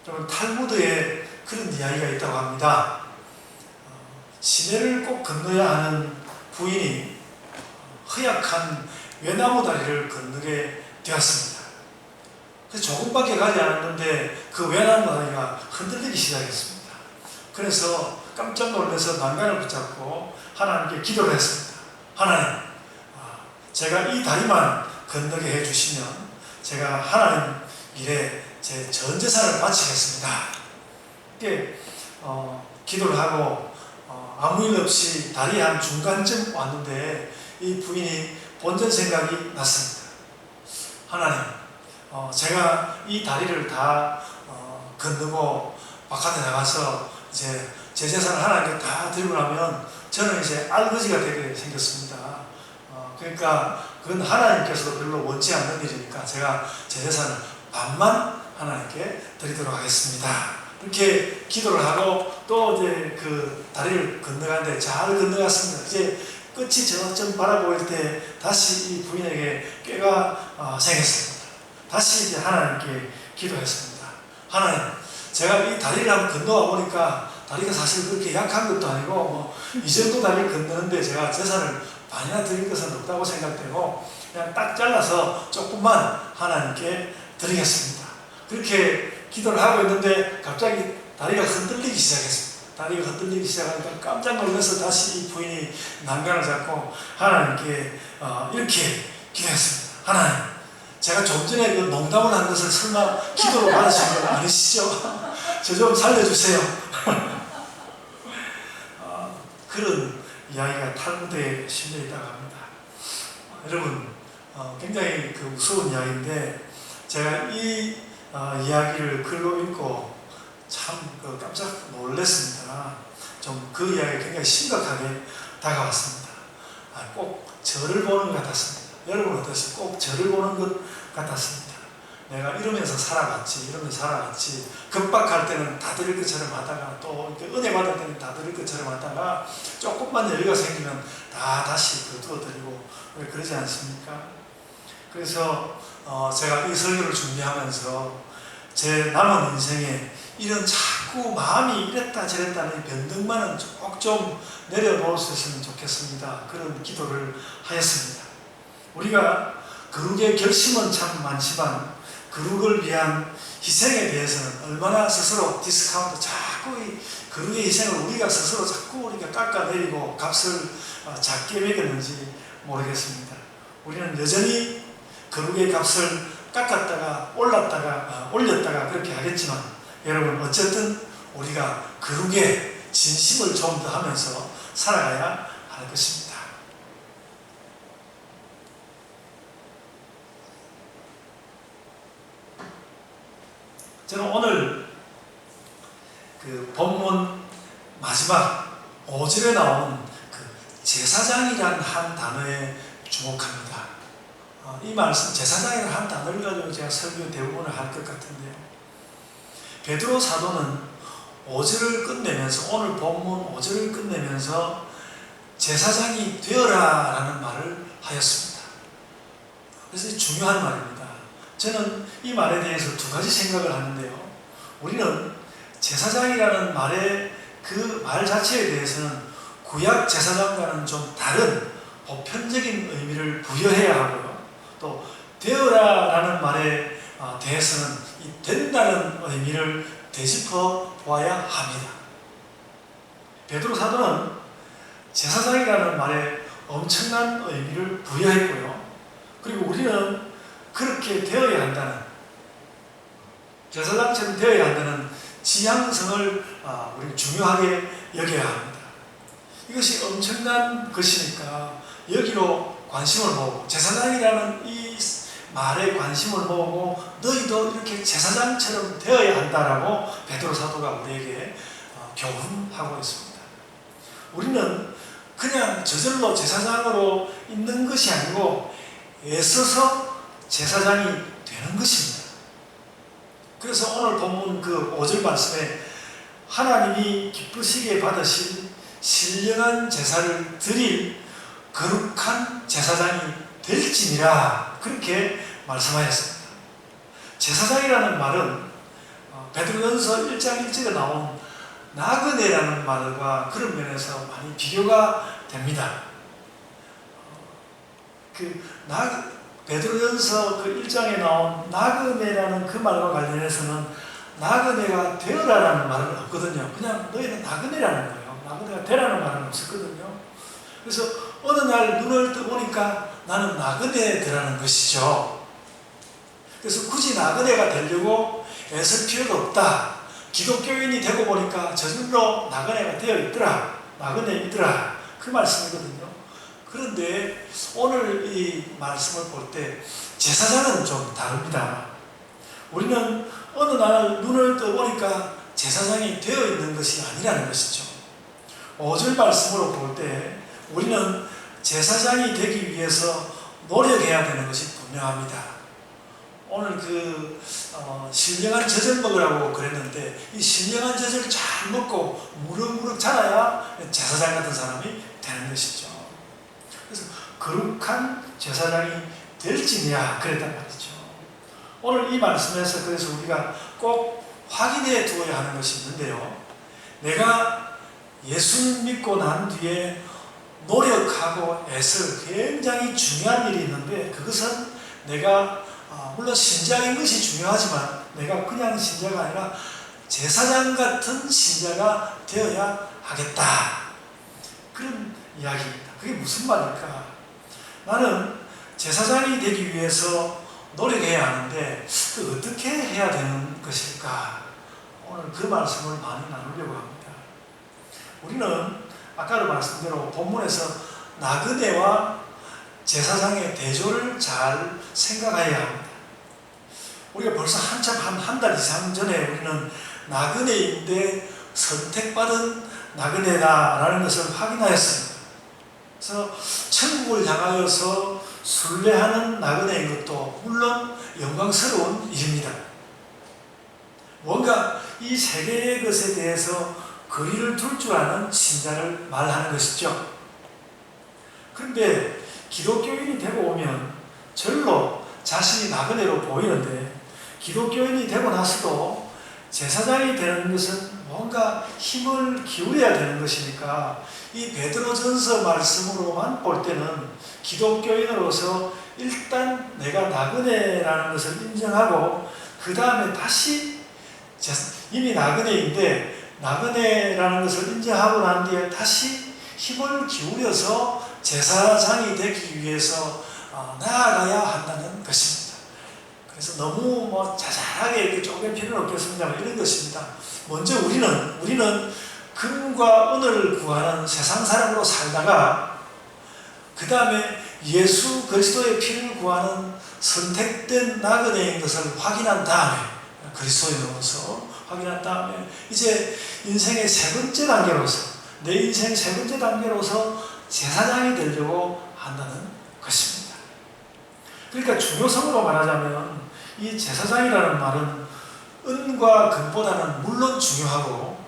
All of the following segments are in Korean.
여러분, 탈무드에 그런 이야기가 있다고 합니다. 시내를 꼭 건너야 하는 부인이 허약한 외나무 다리를 건너게 되었습니다. 그래서 조금밖에 가지 않았는데 그 외나무 다리가 흔들리기 시작했습니다. 그래서 깜짝 놀라서 난간을 붙잡고 하나님께 기도를 했습니다. 하나님, 제가 이 다리만 건너게 해주시면 제가 하나님 일에 제 전 재산을 바치겠습니다. 이렇게 기도를 하고 아무 일 없이 다리 한 중간쯤 왔는데 이 부인이 본전 생각이 났습니다. 하나님, 제가 이 다리를 다 건너고 바깥에 나가서 이제 제 재산을 하나님께 다 드리고 나면 저는 이제 알거지가 되게 생겼습니다. 그러니까 그건 하나님께서도 별로 원치 않는 일이니까 제가 제 재산을 반만 하나님께 드리도록 하겠습니다. 이렇게 기도를 하고 또 이제 그 다리를 건너가는데 잘 건너갔습니다. 이제 끝이 저점 바라보일 때 다시 이 부인에게 꾀가 생겼습니다. 다시 이제 하나님께 기도했습니다. 하나님, 제가 이 다리를 한번 건너와 보니까 다리가 사실 그렇게 약한 것도 아니고 이 정도 다리를 건너는데 제가 재산을 반이나 드릴 것은 없다고 생각되고 그냥 딱 잘라서 조금만 하나님께 드리겠습니다. 그렇게 기도를 하고 있는데 갑자기 다리가 흔들리기 시작했습니다. 다리가 흔들리기 시작하니까 깜짝 놀라서 다시 이 부인이 난간을 잡고 하나님께 이렇게 기도했습니다. 하나님, 제가 좀 전에 그 농담을 한 것을 설마 기도로 받으신 건 아니시죠? 저 좀 살려주세요. 그런 이야기가 탈무드에 실려 있다고 합니다. 여러분, 굉장히 그 무서운 이야기인데 제가 이 이야기를 글로 읽고 참 깜짝 놀랐습니다. 좀 그 이야기가 굉장히 심각하게 다가왔습니다. 꼭 저를 보는 것 같았습니다. 여러분 어떠세요? 꼭 저를 보는 것 같았습니다. 내가 이러면서 살아갔지, 급박할 때는 다 드릴 것처럼 하다가 또 은혜 받을 때는 다 드릴 것처럼 하다가 조금만 여유가 생기면 다시 거두어드리고 그러지 않습니까? 그래서 제가 이 설교를 준비하면서 제 남은 인생에 이런 자꾸 마음이 이랬다 저랬다는 변덕만은 좀 내려놓을 수 있으면 좋겠습니다. 그런 기도를 하였습니다. 우리가 거룩의 결심은 참 많지만 거룩을 위한 희생에 대해서는 얼마나 스스로 디스카운트 자꾸 이 거룩의 희생을 우리가 스스로 자꾸 우리가 깎아내리고 값을 작게 매겼는지 모르겠습니다. 우리는 여전히 거룩의 값을 깎았다가 올렸다가 그렇게 하겠지만 여러분 어쨌든 우리가 거룩의 진심을 좀 더 하면서 살아가야 할 것입니다. 저는 오늘 그 본문 마지막 5절에 나오는 그 제사장이라는 한 단어에 주목합니다. 이 말씀, 제사장이라는 한 단어를 가지고 제가 설교 대부분을 할 것 같은데요. 베드로 사도는 5절을 끝내면서, 오늘 본문 5절을 끝내면서 제사장이 되어라 라는 말을 하였습니다. 그래서 중요한 말입니다. 저는 이 말에 대해서 두 가지 생각을 하는데요. 우리는 제사장이라는 말의 그 말 자체에 대해서는 구약 제사장과는 좀 다른 보편적인 의미를 부여해야 하고요. 또 되어라 라는 말에 대해서는 이 된다는 의미를 되짚어 보아야 합니다. 베드로 사도는 제사장이라는 말에 엄청난 의미를 부여했고요. 그리고 우리는 그렇게 되어야 한다는, 제사장처럼 되어야 한다는 지향성을 우리 중요하게 여겨야 합니다. 이것이 엄청난 것이니까 여기로 관심을 모으고, 제사장이라는 이 말에 관심을 모으고 너희도 이렇게 제사장처럼 되어야 한다라고 베드로 사도가 우리에게 교훈하고 있습니다. 우리는 그냥 저절로 제사장으로 있는 것이 아니고 애써서 제사장이 되는 것입니다. 그래서 오늘 본문 그 5절 말씀에 하나님이 기쁘시게 받으실 신령한 제사를 드릴 거룩한 제사장이 될지니라, 그렇게 말씀하였습니다. 제사장이라는 말은 베드로전서 1장 1절에 나온 나그네라는 말과 그런 면에서 많이 비교가 됩니다. 베드로전서 그 1장에 나온 나그네라는 그 말과 관련해서는 나그네가 되어라라는 말은 없거든요. 그냥 너희는 나그네라는 거예요. 나그네가 되라는 말은 없었거든요. 그래서 어느 날 눈을 떠보니까 나는 나그네더라는 것이죠. 그래서 굳이 나그네가 되려고 애쓸 필요가 없다. 기독교인이 되고 보니까 저절로 나그네가 되어 있더라. 나그네이더라. 그 말씀이거든요. 그런데 오늘 이 말씀을 볼 때 제사장은 좀 다릅니다. 우리는 어느 날 눈을 떠보니까 제사장이 되어 있는 것이 아니라는 것이죠. 5절 말씀으로 볼 때 우리는 제사장이 되기 위해서 노력해야 되는 것이 분명합니다. 오늘 신령한 젖을 먹으라고 그랬는데 이 신령한 젖을 잘 먹고 무럭무럭 자라야 제사장 같은 사람이 되는 것이죠. 그래서 거룩한 제사장이 될지냐 그랬단 말이죠. 오늘 이 말씀에서 그래서 우리가 꼭 확인해 두어야 하는 것이 있는데요. 내가 예수를 믿고 난 뒤에 노력하고 애쓸 굉장히 중요한 일이 있는데 그것은 내가 물론 신자인 것이 중요하지만 내가 그냥 신자가 아니라 제사장 같은 신자가 되어야 하겠다. 그런 이야기입니다. 그게 무슨 말일까? 나는 제사장이 되기 위해서 노력해야 하는데 어떻게 해야 되는 것일까? 오늘 그 말씀을 많이 나누려고 합니다. 우리는 아까도 말씀대로 본문에서 나그네와 제사장의 대조를 잘 생각해야 합니다. 우리가 벌써 한참 한 달 이상 전에 우리는 나그네인데 선택받은 나그네다라는 것을 확인하였습니다. 그래서 천국을 향하여서 순례하는 나그네인 것도 물론 영광스러운 일입니다. 뭔가 이 세 개의 것에 대해서 거리를 둘 줄 아는 신자를 말하는 것이죠. 그런데 기독교인이 되고 오면 절로 자신이 나그네로 보이는데 기독교인이 되고 나서도 제사장이 되는 것은 뭔가 힘을 기울여야 되는 것이니까 이 베드로전서 말씀으로만 볼 때는 기독교인으로서 일단 내가 나그네라는 것을 인정하고 그 다음에 다시 이미 나그네인데 나그네라는 것을 인정하고 난 뒤에 다시 힘을 기울여서 제사장이 되기 위해서 나아가야 한다는 것입니다. 그래서 너무 자잘하게 이렇게 쪼갤 필요는 없겠습니다만 이런 것입니다. 먼저 우리는 금과 은을 구하는 세상 사람으로 살다가 그 다음에 예수 그리스도의 피를 구하는 선택된 나그네인 것을 확인한 다음에 그리스도에 넣어서 확인한 다음에 이제 인생의 세 번째 단계로서 내 인생 세 번째 단계로서 제사장이 되려고 한다는 것입니다. 그러니까 중요성으로 말하자면 이 제사장이라는 말은 은과 금보다는 물론 중요하고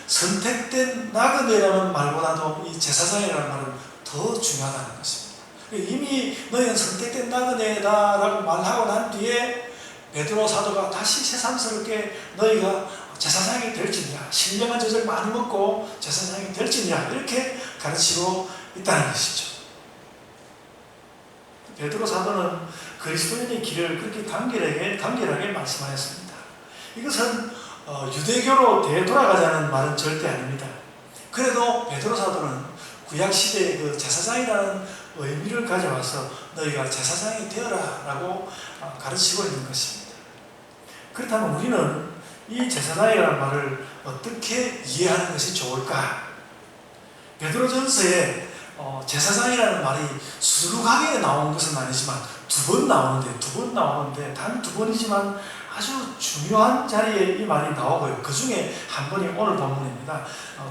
선택된 나그네라는 말보다도 이 제사장이라는 말은 더 중요하다는 것입니다. 이미 너희는 선택된 나그네다라고 말하고 난 뒤에 베드로 사도가 다시 새삼스럽게 너희가 제사장이 될지냐, 신령한 젖을 많이 먹고 제사장이 될지냐 이렇게 가르치고 있다는 것이죠. 베드로 사도는 그리스도인의 길을 그렇게 간결하게 말씀하였습니다. 이것은 유대교로 되돌아가자는 말은 절대 아닙니다. 그래도 베드로 사도는 구약시대의 그 제사장이라는 의미를 가져와서 너희가 제사장이 되어라 라고 가르치고 있는 것입니다. 그렇다면 우리는 이 제사장이라는 말을 어떻게 이해하는 것이 좋을까? 베드로전서에 제사장이라는 말이 수두룩하게 나온 것은 아니지만 두 번 나오는데 단 두 번이지만 아주 중요한 자리에 이 말이 나오고요. 그 중에 한 번이 오늘 본문입니다.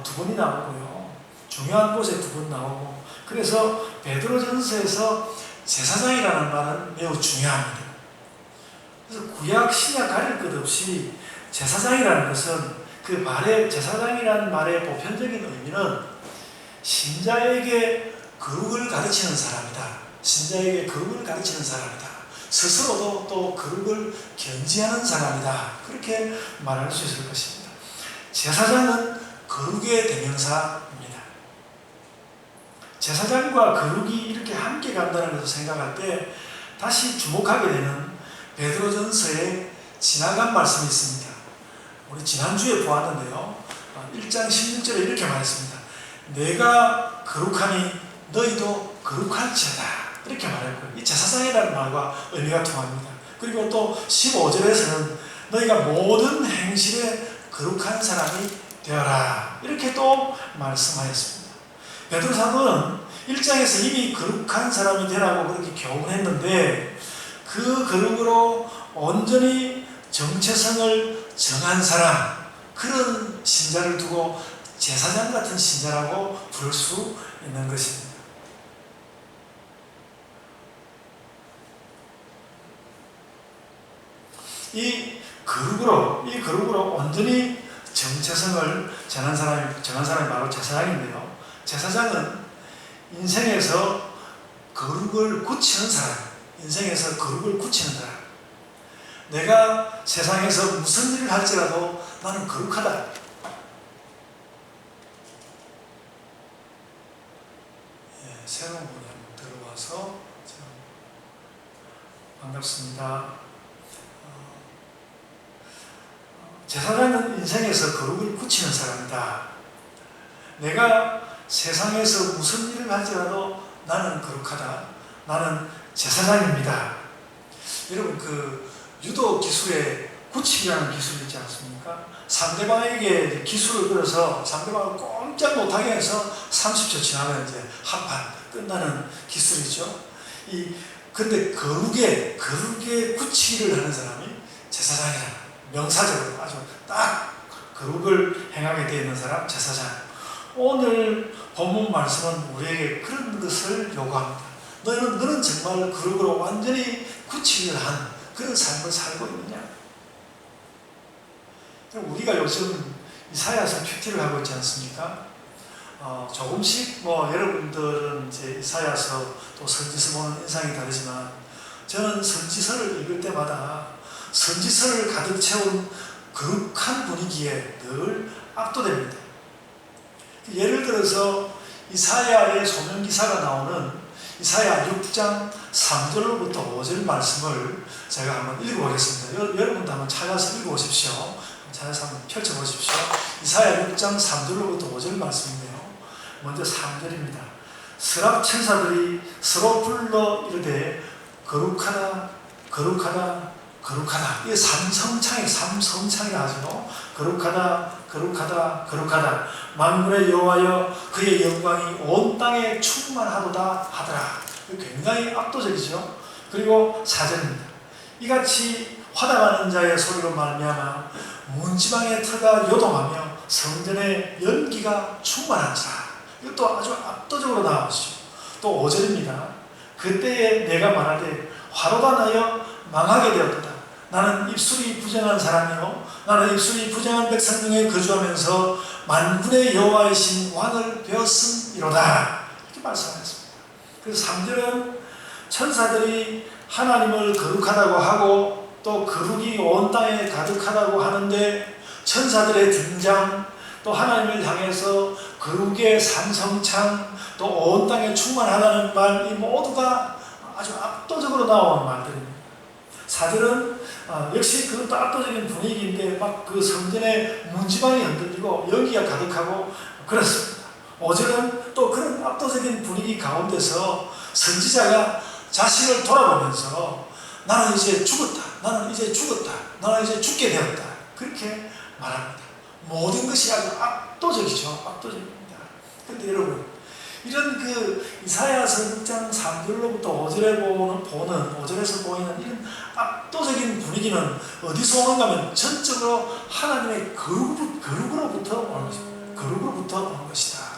두 번이 나오고요. 중요한 곳에 두 번 나오고 그래서 베드로전서에서 제사장이라는 말은 매우 중요합니다. 그래서 구약 신약 가릴 것 없이 제사장이라는 것은 그 말의 제사장이라는 말의 보편적인 의미는 신자에게 거룩을 가르치는 사람이다. 신자에게 거룩을 가르치는 사람이다. 스스로도 또 거룩을 견지하는 사람이다. 그렇게 말할 수 있을 것입니다. 제사장은 거룩의 대명사입니다. 제사장과 거룩이 이렇게 함께 간다는 것을 생각할 때 다시 주목하게 되는 베드로전서에 지나간 말씀이 있습니다. 우리 지난주에 보았는데요. 1장 16절에 이렇게 말했습니다. 내가 거룩하니 너희도 거룩할지어다. 이렇게 말했고요. 이 제사장이라는 말과 의미가 통합니다. 그리고 또 15절에서는 너희가 모든 행실에 거룩한 사람이 되어라. 이렇게 또 말씀하였습니다. 베드로 사도는 1장에서 이미 거룩한 사람이 되라고 그렇게 교훈했는데 그 거룩으로 온전히 정체성을 정한 사람, 그런 신자를 두고 제사장 같은 신자라고 부를 수 있는 것입니다. 이 거룩으로 온전히 정체성을 정한 사람이 바로 제사장인데요. 제사장은 인생에서 거룩을 굳히는 사람, 인생에서 거룩을 굳히는 사람. 내가 세상에서 무슨 일을 할지라도 나는 거룩하다. 새로운 분이 한번 들어와서 반갑습니다. 제사장은 인생에서 거룩을 굳히는 사람이다. 내가 세상에서 무슨 일을 할지라도 나는 거룩하다. 나는 제사장입니다. 여러분 유도 기술에 굳히기라는 기술이 있지 않습니까? 상대방에게 기술을 걸어서 상대방을 꼼짝 못하게 해서 30초 지나면 이제 한 판 끝나는 기술이죠. 근데 거룩에 굳히기를 하는 사람이 제사장이라는 명사적으로 아주 딱 거룩을 행하게 되어 있는 사람, 제사장. 오늘 본문 말씀은 우리에게 그런 것을 요구합니다. 너는 정말 거룩으로 완전히 굳히기를 한 그런 삶을 살고 있느냐? 우리가 요즘 이사야서 큐티를 하고 있지 않습니까? 조금씩 여러분들은 이제 이사야서 또 선지서 보는 인상이 다르지만 저는 선지서를 읽을 때마다 선지서를 가득 채운 거룩한 분위기에 늘 압도됩니다. 예를 들어서 이사야의 소명기사가 나오는 이사야 6장 3절로부터 5절 말씀을 제가 한번 읽어보겠습니다. 여러분도 한번 찾아서 읽어보십시오. 찾아서 한번 펼쳐보십시오. 이사야 6장 3절로부터 5절 말씀인데요. 먼저 3절입니다. 스랍 천사들이 서로 불러 이르되 거룩하다 거룩하다 거룩하다. 이게 삼성창이라 하죠. 거룩하다 만군의 여호와여 그의 영광이 온 땅에 충만하도다 하더라. 굉장히 압도적이죠. 그리고 4절입니다. 이같이 화답하는 자의 소리로 말미암아 문지방의 터가 요동하며 성전의 연기가 충만한지라. 이것도 아주 압도적으로 나오시죠. 또 5절입니다. 그때에 내가 말하되 화로가 나여 망하게 되었다. 나는 입술이 부정한 사람이요 나는 입술이 부정한 백성 중에 거주하면서 만군의 여호와이신 왕을 배웠음이로다. 이렇게 말씀하셨습니다. 그래서 3절은 천사들이 하나님을 거룩하다고 하고 또 거룩이 온 땅에 가득하다고 하는데 천사들의 등장 또 하나님을 향해서 거룩의 삼성창 또 온 땅에 충만하다는 말 이 모두가 아주 압도적으로 나오는 말들입니다. 4절은 역시 그것도 압도적인 분위기인데 막 그 성전의 문지방이 흔들리고 연기가 가득하고 그렇습니다. 5절은 또 그런 압도적인 분위기 가운데서 선지자가 자신을 돌아보면서 나는 이제 죽었다. 나는 이제 죽게 되었다. 그렇게 말합니다. 모든 것이 아주 압도적이죠. 압도적입니다. 그런데 여러분 이런 이사야서 6장 3절로부터 5절에서 보이는 이런 압도적인 분위기는 어디서 오는가 하면 전적으로 하나님의 거룩으로부터 오는 것입니다. 거룩으로부터 오는 것이다.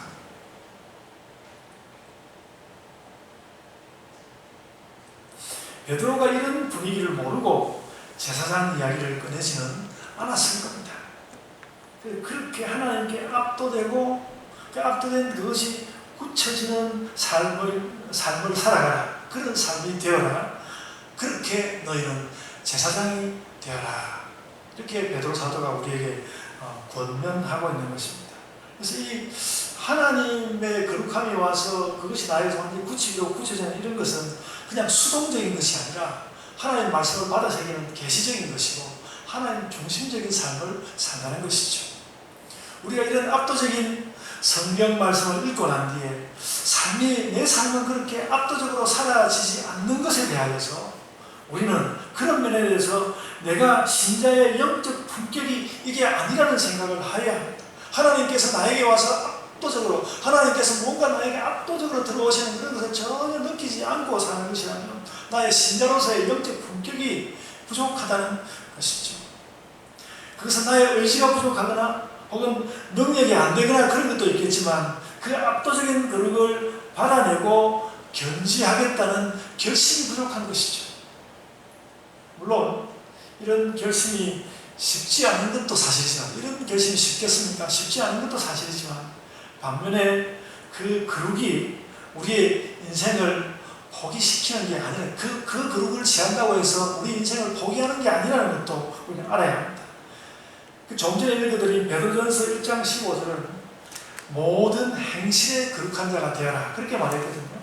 베드로가 이런 분위기를 모르고 제사장 이야기를 꺼내지는 않았을 겁니다. 그렇게 하나님께 압도되고 압도된 그것이 굳혀지는 삶을 살아가라. 그런 삶이 되어라. 그렇게 그렇게 너희는 제사장이 되어라. 이렇게 베드로 사도가 우리에게 권면하고 있는 것입니다. 그래서 이 하나님의 거룩함이 와서 그것이 나에게 완전히 굳혀지는 이런 것은 그냥 수동적인 것이 아니라 하나님의 말씀을 받아 새기는 계시적인 것이고 하나님 중심적인 삶을 산다는 것이죠. 우리가 이런 압도적인 성경 말씀을 읽고 난 뒤에 내 삶은 그렇게 압도적으로 사라지지 않는 것에 대하여서 우리는 그런 면에 대해서 내가 신자의 영적 품격이 이게 아니라는 생각을 해야 합니다. 하나님께서 나에게 와서 압도적으로, 하나님께서 뭔가 나에게 압도적으로 들어오시는 그런 것을 전혀 느끼지 않고 사는 것이라면 나의 신자로서의 영적 품격이 부족하다는 것이죠. 그것은 나의 의지가 부족하거나 혹은 능력이 안 되거나 그런 것도 있겠지만 그 압도적인 그릇을 받아내고 견지하겠다는 결심이 부족한 것이죠. 물론 이런 결심이 쉽지 않은 것도 사실이지만, 이런 결심이 쉽겠습니까? 쉽지 않은 것도 사실이지만 반면에 그 그릇이 우리의 인생을 포기시키는 게 아니라 그 그릇을 취한다고 해서 우리 인생을 포기하는 게 아니라는 것도 우리는 알아야 합니다. 좀 전에 읽어드린 베드로전서 1장 15절은 모든 행실에 거룩한 자가 되어라 그렇게 말했거든요.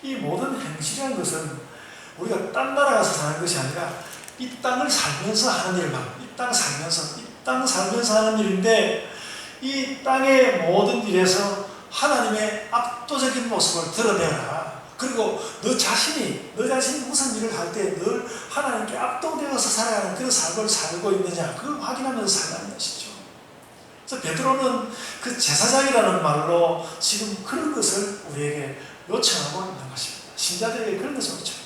이 모든 행실이라는 것은 우리가 딴 나라 가서 사는 것이 아니라 이 땅을 살면서 하는 일만, 이 땅 살면서 하는 일인데 이 땅의 모든 일에서 하나님의 압도적인 모습을 드러내라. 그리고 너 자신이 무슨 일을 할 때 늘 하나님께 압도되어서 살아가는 그런 삶을 살고 있느냐, 그걸 확인하면서 살라는 것이죠. 그래서 베드로는 그 제사장이라는 말로 지금 그런 것을 우리에게 요청하고 있는 것입니다. 신자들에게 그런 것을 요청합니다.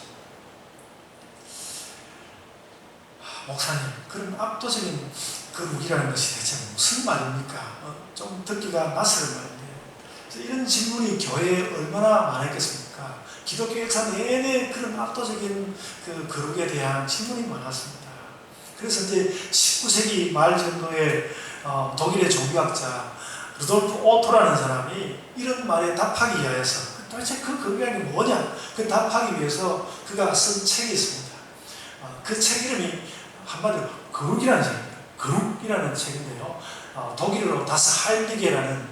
목사님, 그런 압도적인 그 무기라는 것이 대체 무슨 말입니까? 좀 듣기가 낯설은 말인데, 그래서 이런 질문이 교회에 얼마나 많았겠습니까? 기독교 역사 내내 그런 압도적인 그 거룩에 대한 질문이 많았습니다. 그래서 이제 19세기 말 정도에 독일의 종교학자 루돌프 오토라는 사람이 이런 말에 답하기 위해서 도대체 그 거룩이라는 게 뭐냐? 그 답하기 위해서 그가 쓴 책이 있습니다. 그 책 이름이 한마디로 거룩이라는 책입니다. 거룩이라는 책인데요. 독일어로 다스 하일리게라는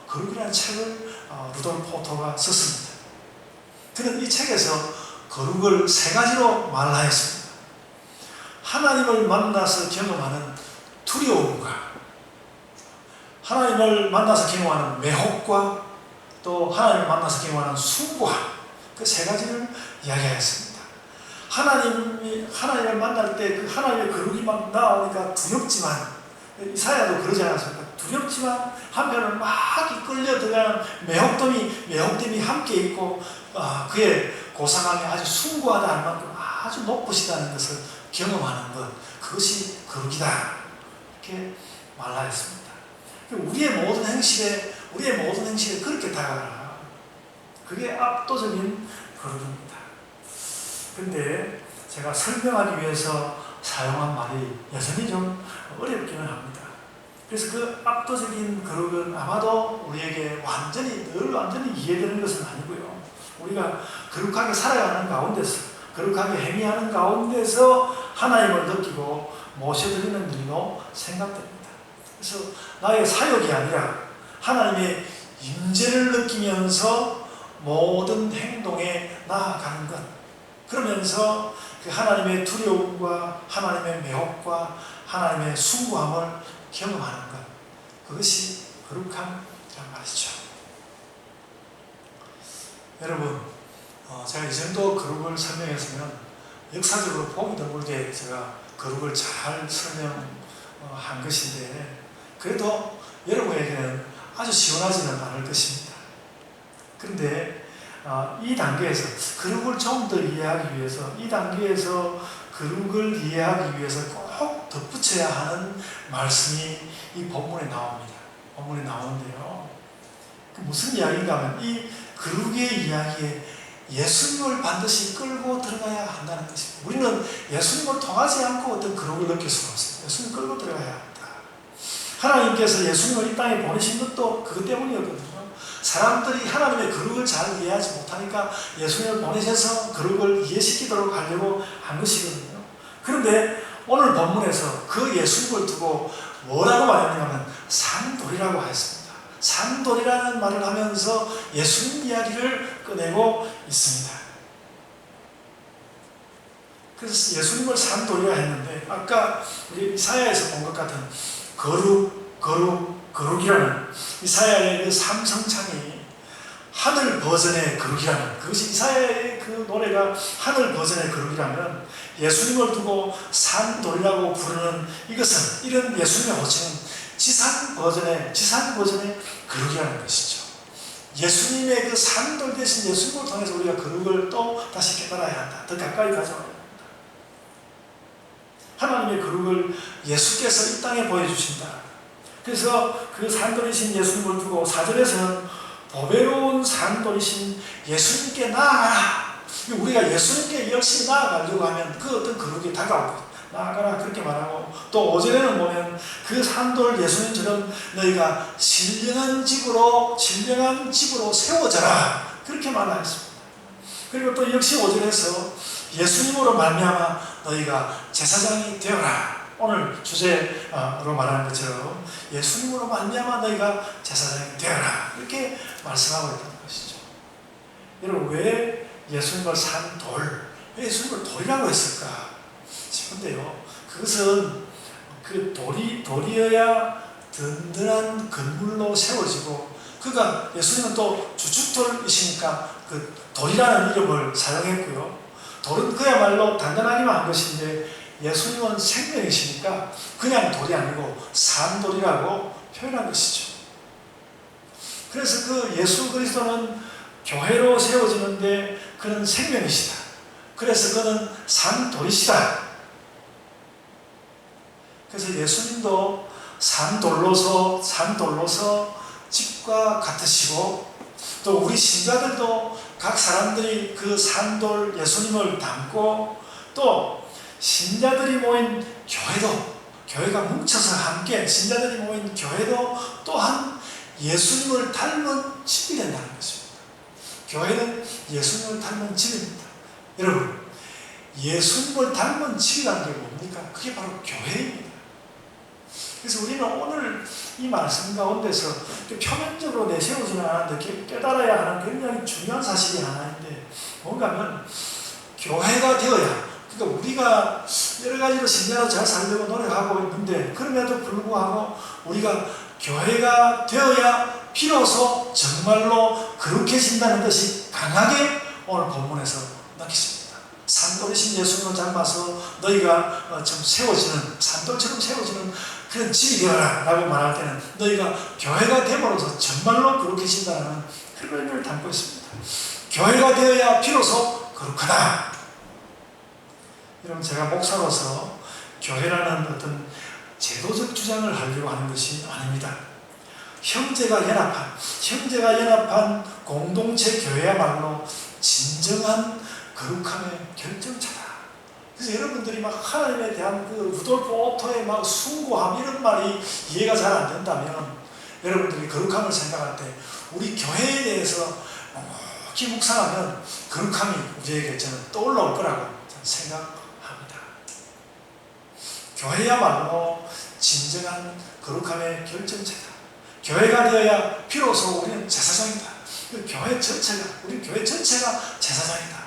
거룩이라는 책을 루돌프 오토가 썼습니다. 그는 이 책에서 거룩을 세 가지로 말하였습니다. 하나님을 만나서 경험하는 두려움과 하나님을 만나서 경험하는 매혹과 또 하나님을 만나서 경험하는 숭고함, 그 세 가지를 이야기하였습니다. 하나님을 만날 때 그 하나님의 거룩이 막 나오니까 두렵지만, 이사야도 그러지 않았습니까? 두렵지만 한편은 막 이끌려 들어가는 매혹됨이 함께 있고 그의 고상함이 아주 숭고하다 할 만큼 아주 높으시다는 것을 경험하는 것, 그것이 거룩이다 이렇게 말하였습니다. 우리의 모든 행실에 그렇게 다가가라. 그게 압도적인 거룩입니다. 그런데 제가 설명하기 위해서 사용한 말이 여전히 좀 어렵기는 합니다. 그래서 그 압도적인 거룩은 아마도 우리에게 늘 완전히 이해되는 것은 아니고요. 우리가 거룩하게 살아가는 가운데서, 거룩하게 행위하는 가운데서 하나님을 느끼고 모셔드리는 일로 생각됩니다. 그래서 나의 사역이 아니라 하나님의 임재를 느끼면서 모든 행동에 나아가는 것, 그러면서 그 하나님의 두려움과 하나님의 매혹과 하나님의 숭고함을 경험하는 것, 그것이 거룩함이란 말이죠. 여러분, 제가 이 정도 거룩을 설명했으면 역사적으로 보기 드물게 제가 거룩을 잘 설명한 것인데, 그래도 여러분에게는 아주 시원하지는 않을 것입니다. 그런데 이 단계에서 거룩을 좀 더 이해하기 위해서, 이 단계에서 거룩을 이해하기 위해서 꼭 덧붙여야 하는 말씀이 이 본문에 나옵니다. 본문에 나오는데요. 무슨 이야기인가 하면 이 거룩의 이야기에 예수님을 반드시 끌고 들어가야 한다는 것입니다. 우리는 예수님을 통하지 않고 어떤 거룩을 느낄 수가 없습니다. 예수님 끌고 들어가야 합니다. 하나님께서 예수님을 이 땅에 보내신 것도 그것 때문이었거든요. 사람들이 하나님의 거룩을 잘 이해하지 못하니까 예수님을 보내셔서 거룩을 이해시키도록 하려고 한 것이거든요. 그런데 오늘 본문에서 그 예수님을 두고 뭐라고 말했냐면 산돌이라고 하였습니다. 산돌이라는 말을 하면서 예수님 이야기를 꺼내고 있습니다. 그래서 예수님을 산돌이라 했는데 아까 우리 이사야에서 본 것 같은 거룩이라는 이사야의 그 삼성창이 하늘 버전의 거룩이라는, 그것이 이사야의 그 노래가 하늘 버전의 거룩이라면 예수님을 두고 산돌이라고 부르는 이것은, 이런 예수님의 호칭은 지상 버전의 거룩이라는 것이죠. 예수님의 그 산돌 대신 예수님을 통해서 우리가 거룩을 또 다시 깨달아야 한다. 더 가까이 가져와야 한다. 하나님의 거룩을 예수께서 이 땅에 보여주신다. 그래서 그 산돌이신 예수님을 두고 4절에서는 보배로운 산돌이신 예수님께 나아가라. 우리가 예수님께 열심히 나아가려고 하면 그 어떤 거룩이 다가오고 나아가라 그렇게 말하고, 또 5절에는 보면 그 산돌 예수님처럼 너희가 신령한 집으로 세워져라 그렇게 말하였습니다. 그리고 또 역시 5절에서 예수님으로 말미암아 너희가 제사장이 되어라. 오늘 주제로 말하는 것처럼 예수님으로 말미암아 너희가 제사장이 되어라 이렇게 말씀하고 있다는 것이죠. 여러분, 왜 예수님을 산돌, 왜 예수님을 돌이라고 했을까 싶은데요, 그것은 그 돌이어야 든든한 건물로 세워지고, 그가 예수님은 또 주축돌이시니까 그 돌이라는 이름을 사용했고요. 돌은 그야말로 단단하기만 한 것인데 예수님은 생명이시니까 그냥 돌이 아니고 산돌이라고 표현한 것이죠. 그래서 그 예수 그리스도는 교회로 세워지는데 그는 생명이시다. 그래서 그는 산돌이시다. 그래서 예수님도 산돌로서 집과 같으시고, 또 우리 신자들도 각 사람들이 그 산돌 예수님을 닮고, 또 신자들이 모인 교회가 뭉쳐서 함께 신자들이 모인 교회도 또한 예수님을 닮은 집이 된다는 것입니다. 교회는 예수님을 닮은 집입니다. 여러분, 예수님을 닮은 집이라는 게 뭡니까? 그게 바로 교회입니다. 그래서 우리는 오늘 이 말씀 가운데서 표면적으로 내세우지는 않았는데 깨달아야 하는 굉장히 중요한 사실이 하나인데, 뭔가 하면 교회가 되어야, 그러니까 우리가 여러 가지로 신자로 잘 살려고 노력하고 있는데, 그럼에도 불구하고 우리가 교회가 되어야 비로소 정말로 거룩해진다는 것이 강하게 오늘 본문에서 느끼십니다. 산돌이신 예수님을 닮아서 너희가 좀 세워지는, 산돌처럼 세워지는 그런 집이 되어라 라고 말할 때는 너희가 교회가 됨으로써 정말로 거룩해진다는 그런 의미를 담고 있습니다. 교회가 되어야 비로소 거룩하다. 여러분, 제가 목사로서 교회라는 어떤 제도적 주장을 하려고 하는 것이 아닙니다. 형제가 연합한 공동체 교회야말로 진정한 거룩함의 결정차다. 그래서 여러분들이 막 하나님에 대한 그 루돌프 오토의 막 숭고함 이런 말이 이해가 잘 안 된다면, 여러분들이 거룩함을 생각할 때 우리 교회에 대해서 묵묵히 묵상하면 거룩함이 우리에게 저는 떠올라올 거라고 생각합니다. 교회야말로 진정한 거룩함의 결정체다. 교회가 되어야 비로소 우리는 제사장이다. 우리 교회 전체가 제사장이다.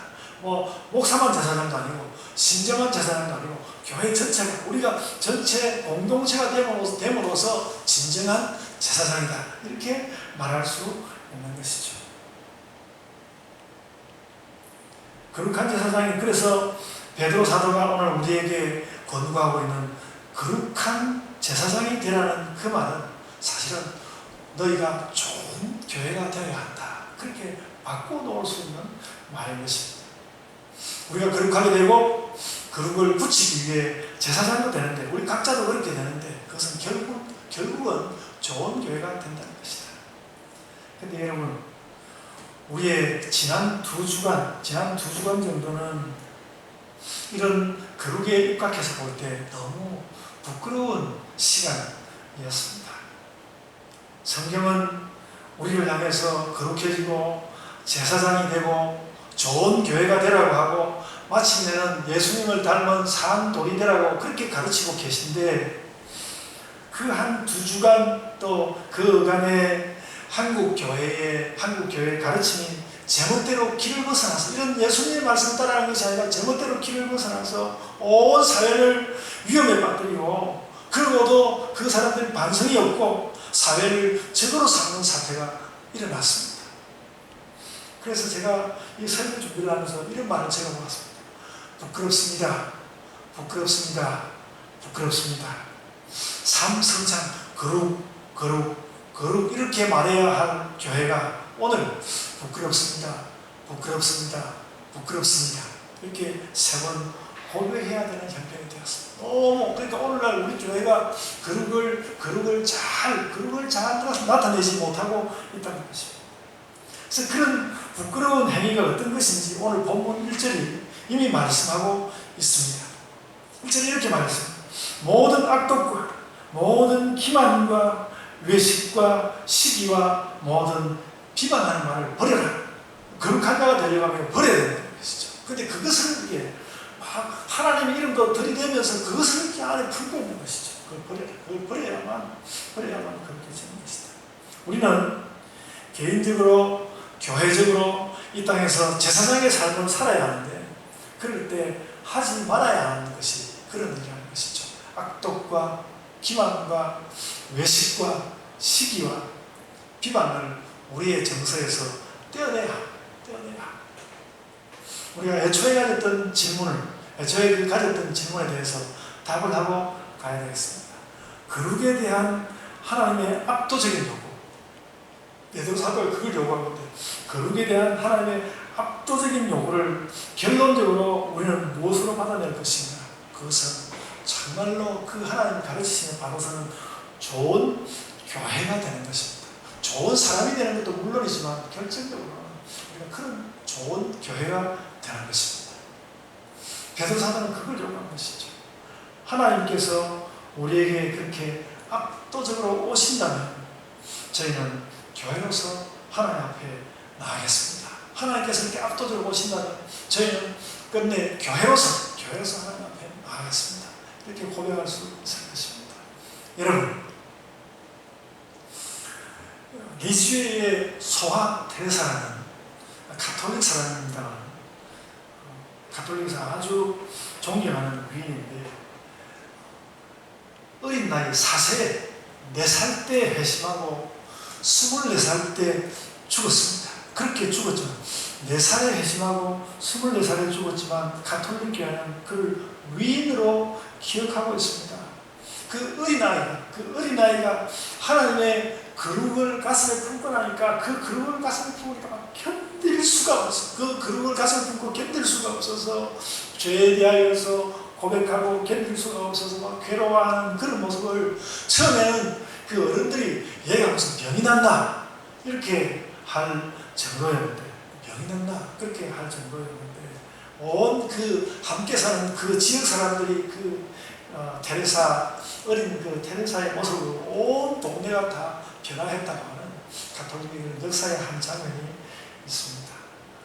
목사만 제사장도 아니고 신령한 제사장도 아니고 교회 전체가, 우리가 전체 공동체가 됨으로써 진정한 제사장이다. 이렇게 말할 수 있는 것이죠. 거룩한 제사장이, 그래서 베드로 사도가 오늘 우리에게 권고하고 있는 거룩한 제사장이 되라는 그 말은 사실은 너희가 좋은 교회가 되어야 한다. 그렇게 바꿔놓을 수 있는 말인 것입니다. 우리가 거룩하게 되고 거룩을 굳히기 위해 제사장도 되는데, 우리 각자도 그렇게 되는데, 그것은 결국은 좋은 교회가 된다는 것이다. 그런데 여러분, 우리의 지난 두 주간 정도는 이런 거룩에 입각해서 볼 때 너무 부끄러운 시간이었습니다. 성경은 우리를 향해서 거룩해지고 제사장이 되고 좋은 교회가 되라고 하고 마침내는 예수님을 닮은 산돌이 되라고 그렇게 가르치고 계신데, 그 한 두 주간 또 그 어간에 한국 교회의 가르침이 제멋대로 길을 벗어나서, 이런 예수님의 말씀 따라하는 것이 아니라 제멋대로 길을 벗어나서 온 사회를 위험에 빠뜨리고, 그러고도 그 사람들이 반성이 없고 사회를 적으로 삼는 사태가 일어났습니다. 그래서 제가 이 설교 준비를 하면서 이런 말을 제가 보았습니다. 부끄럽습니다. 부끄럽습니다. 부끄럽습니다. 삶, 성장, 거룩 이렇게 말해야 할 교회가 오늘 부끄럽습니다. 부끄럽습니다. 부끄럽습니다. 이렇게 세 번 고백해야 되는 형편이 되었습니다. 그러니까 오늘날 우리 교회가 거룩을 잘 나타내지 못하고 있다는 것입니다. 그래서 그런 부끄러운 행위가 어떤 것인지 오늘 본문 1절이 이미 말씀하고 있습니다. 1절이 이렇게 말했습니다. 모든 악독과 모든 기만과 외식과 시기와 모든 비방하는 말을 버려라. 거룩한 자가 되려면 버려야 된다는 것이죠. 그런데 그것을 이게 하나님의 이름도 들이대면서 그것을 이렇게 안에 품고 있는 것이죠. 그걸 버려야만 그렇게 되는 것이다. 우리는 개인적으로, 교회적으로 이 땅에서 제사장의 삶을 살아야 하는데, 그럴 때 하지 말아야 하는 것이 그런 일이라는 것이죠. 악독과 기만과 외식과 시기와 비방을 우리의 정서에서 떼어내야. 우리가 애초에 가졌던 질문에 대해서 답을 하고 가야 되겠습니다. 거룩에 대한 하나님의 압도적인 요구, 베드로 사도가 그걸 요구한 건데, 거룩에 대한 하나님의 압도적인 요구를 결론적으로 우리는 무엇으로 받아낼 것인가? 그것은 정말로 그 하나님 가르치시는 바로서는 좋은 교회가 되는 것입니다. 좋은 사람이 되는 것도 물론이지만 결정적으로 우리가 그런 좋은 교회가 되는 것입니다. 베드로 사도는 그걸 요구한 것이죠. 하나님께서 우리에게 그렇게 압도적으로 오신다면 저희는 교회로서 하나님 앞에 나가겠습니다. 하나님께서 이렇게 압도적으로 오신다면 저희는 끝내 교회로서 하나님 앞에 나가겠습니다. 이렇게 고백할 수 있을 것입니다. 여러분, 리지의 소아 테레사라는 가톨릭 사람입니다. 가톨릭에서 아주 존경하는 위인인데, 어린 나이 4세, 4살 때 회심하고 24살 때 죽었습니다. 그렇게 죽었죠. 4살에 회심하고 24살에 죽었지만 가톨릭 교회는 그를 위인으로 기억하고 있습니다. 그 어린아이가 하나님의 거룩을 가슴에 품고 나니까 그 거룩을 가슴에 품으니까 견딜 수가 없어서, 그 거룩을 가슴에 품고 견딜 수가 없어서 죄에 대하여서 고백하고 견딜 수가 없어서 막 괴로워하는 그런 모습을 처음에는 그 어른들이 얘가 무슨 병이 났나 이렇게 할 정도였는데, 병이 났나 그렇게 할 정도였는데, 온 그 함께 사는 그 지역 사람들이 테레사, 어린 그 테레사의 모습으로 온 동네가 다 변화했다고 하는 가톨릭 역사의 한 장면이 있습니다.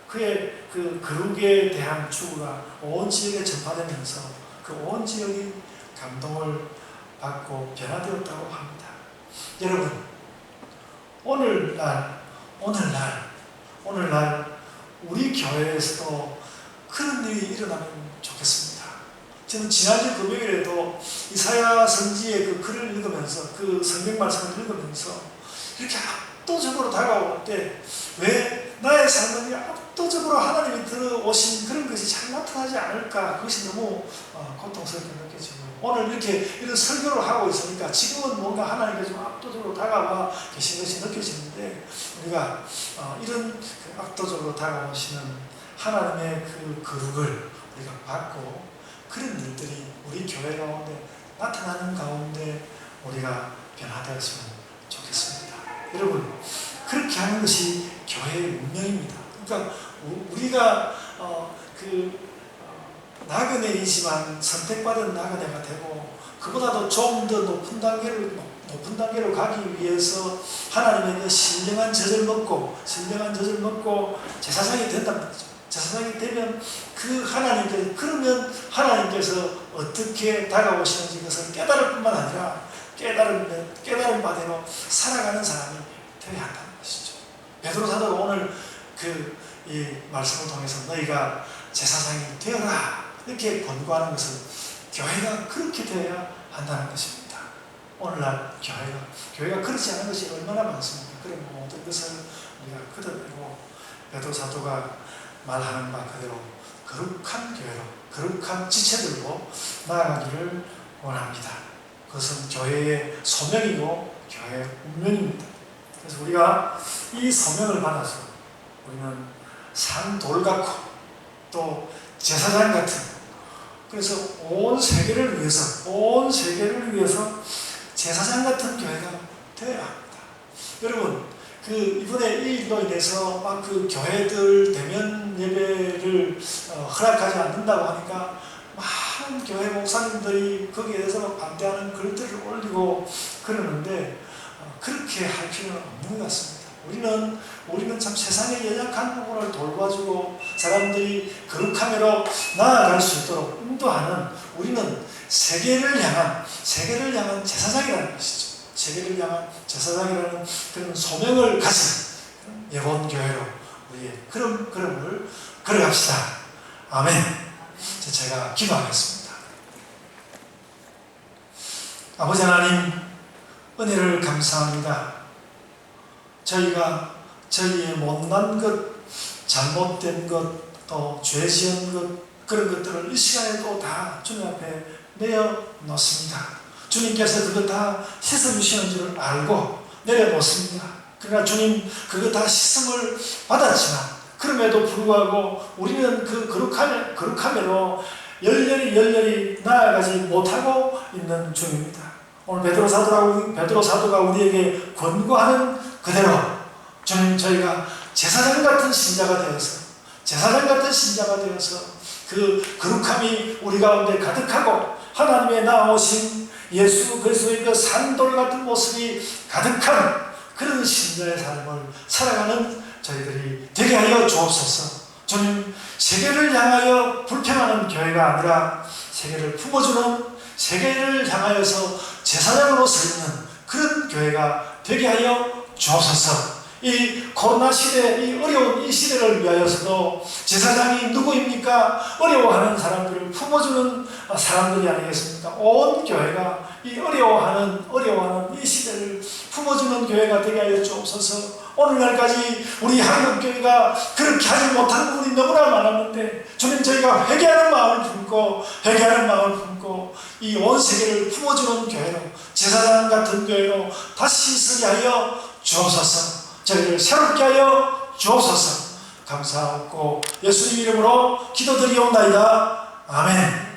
그의 그 거룩에 대한 추구가 온 지역에 전파되면서 그 온 지역이 감동을 받고 변화되었다고 합니다. 여러분, 오늘날 우리 교회에서도 그런 일이 일어나면 좋겠습니다. 저는 지난주 금요일에도 이사야 선지의 그 글을 읽으면서, 그 성경 말씀을 읽으면서 이렇게 압도적으로 다가올 때 왜 나의 삶은 압도적으로 하나님이 들어오신 그런 것이 잘 나타나지 않을까, 그것이 너무 고통스럽게 느껴지고, 오늘 이렇게 이런 설교를 하고 있으니까 지금은 뭔가 하나님께서 좀 압도적으로 다가와 계신 것이 느껴지는데, 우리가 이런 그 압도적으로 다가오시는 하나님의 그 거룩을 우리가 받고 그런 일들이 우리 교회 가운데 나타나는 가운데 우리가 변화되었으면 좋겠습니다. 여러분, 그렇게 하는 것이 교회의 운명입니다. 그러니까 우리가 나그네이지만 선택받은 나그네가 되고 그보다도 좀 더 높은 단계로 가기 위해서 하나님의 그 신령한 젖을 먹고 제사장이 된단 말이죠. 제사장이 되면 그러면 하나님께서 어떻게 다가오시는지 그것을 깨달을 뿐만 아니라 깨달은 바대로 살아가는 사람이 되어야 한다는 것이죠. 베드로 사도가 오늘 이 말씀을 통해서 너희가 제사장이 되어라 이렇게 권고하는 것은 교회가 그렇게 되어야 한다는 것입니다. 오늘날 교회가 그렇지 않은 것이 얼마나 많습니까? 그런 모든 것을 우리가 걷어내고 베드로 사도가 말하는 바 그대로 거룩한 교회로, 거룩한 지체들로 나아가기를 원합니다. 그것은 교회의 소명이고 교회의 운명입니다. 그래서 우리가 이 소명을 받아서 우리는 산돌 같고 또 제사장 같은, 그래서 온 세계를 위해서 제사장 같은 교회가 되어야 합니다. 여러분, 이번에 이 일로 인해서 막 교회들 대면 예배를 허락하지 않는다고 하니까 많은 교회 목사님들이 거기에 대해서 막 반대하는 글들을 올리고 그러는데 그렇게 할 필요는 없는 것 같습니다. 우리는 참 세상의 연약한 부분을 돌봐주고 사람들이 거룩함으로 나아갈 수 있도록 인도하는, 우리는 세계를 향한 제사장이라는 것이죠. 세계를 향한 제사장이라는 그런 소명을 가진 예본교회로 우리의 걸음을 걸어갑시다. 아멘. 제가 기도하겠습니다. 아버지 하나님, 은혜를 감사합니다. 저희가 저희의 못난 것, 잘못된 것, 또 죄 지은 것, 그런 것들을 이 시간에도 다 주님 앞에 내어놓습니다. 주님께서 그것 다 씻어주시는 줄 알고 내려놓습니다. 그러나 주님, 그것 다 씻음을 받았지만 그럼에도 불구하고 우리는 그 거룩함으로 열렬히 나아가지 못하고 있는 중입니다. 오늘 베드로 사도가 우리에게 권고하는 그대로 주님, 저희가 제사장 같은 신자가 되어서 그 거룩함이 우리 가운데 가득하고 하나님의 나오신 예수 그리스도의 그 산돌 같은 모습이 가득한 그런 신자의 삶을 살아가는 저희들이 되게 하여 주옵소서. 주님, 세계를 향하여 불평하는 교회가 아니라 세계를 품어주는, 세계를 향하여서 제사장으로 서 있는 그런 교회가 되게 하여 주옵소서. 이 코로나 시대, 이 어려운 이 시대를 위하여서도 제사장이 누구입니까? 어려워하는 사람들을 품어주는 사람들이 아니겠습니까? 온 교회가 이 어려워하는 이 시대를 품어주는 교회가 되게 하여 주옵소서. 오늘날까지 우리 한국교회가 그렇게 하지 못한 부분이 너무나 많았는데 주님, 저희가 회개하는 마음을 품고 이 온 세계를 품어주는 교회로, 제사장 같은 교회로 다시 서게 하여 주옵소서. 저희를 새롭게 하여 주옵소서. 감사하고 예수님 이름으로 기도드리옵나이다. 아멘.